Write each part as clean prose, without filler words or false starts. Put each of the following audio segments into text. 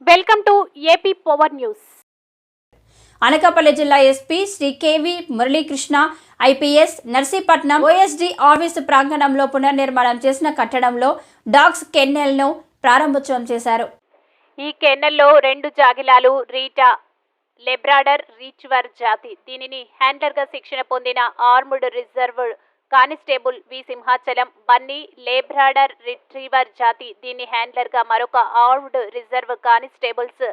Welcome to AP power news. Anakapalli జిల్లా SP Shri KV Muralikrishna IPS Narsipatnam OSD office ప్రాంగణంలో పునర్నిర్మాణం చేసిన కట్టడంలో డాగ్స్ కెన్నెల్ను ప్రారంభోత్సవం చేశారు. ఈ కెన్నెల్లో 2 జాగిలాలు రీటా లెబ్రాడర్ రీచ్వర్ జాతి. దీనిని హ్యాండ్లర్గా శిక్షణ పొందిన armed reserve constable V Simhachalam, Bunny Labrador retriever జాతి. దీన్ని హ్యాండ్లర్గా మరొక armed reserve constables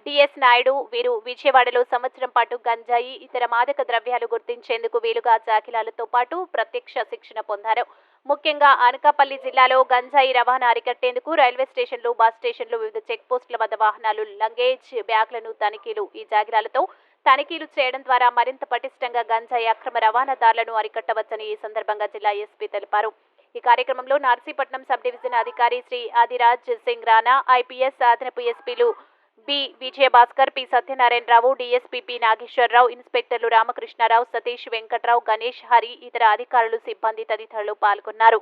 DS Naidu. వీరు విజయవాడలో సంవత్సరం పాటు గంజాయి, ఇతర మాదక ద్రవ్యాలు గుర్తించేందుకు వీలుగా జాగిలాలతో పాటు ప్రత్యక్ష శిక్షణ పొందారు. ముఖ్యంగా అనకాపల్లి జిల్లాలో గంజాయి రవాణా అరికట్టేందుకు రైల్వే స్టేషన్లు, బస్ స్టేషన్లు, వివిధ చెక్ పోస్టుల వద్ద వాహనాలు, లగేజ్ బ్యాగ్లను తనిఖీలు. ఈ జాగిలాలతో తనిఖీలు చేయడం ద్వారా మరింత పటిష్టంగా గంజాయి అక్రమ రవాణాదారులను అరికట్టవచ్చని ఈ సందర్భంగా జిల్లా ఎస్పీ తెలిపారు. ఈ కార్యక్రమంలో నర్సీపట్నం సబ్ డివిజన్ అధికారి శ్రీ ఆదిరాజ్ సింగ్ రాణా, ఐపీఎస్ అదనపు ఎస్పీలు B Vijayabhaskar, P Satyanarayanarao, DSP P Nageswararao, ఇన్స్పెక్టర్లు రామకృష్ణారావు, సతీష్, వెంకట్రావు, గణేష్, హరి, ఇతర అధికారులు, సిబ్బంది తదితరులు పాల్గొన్నారు.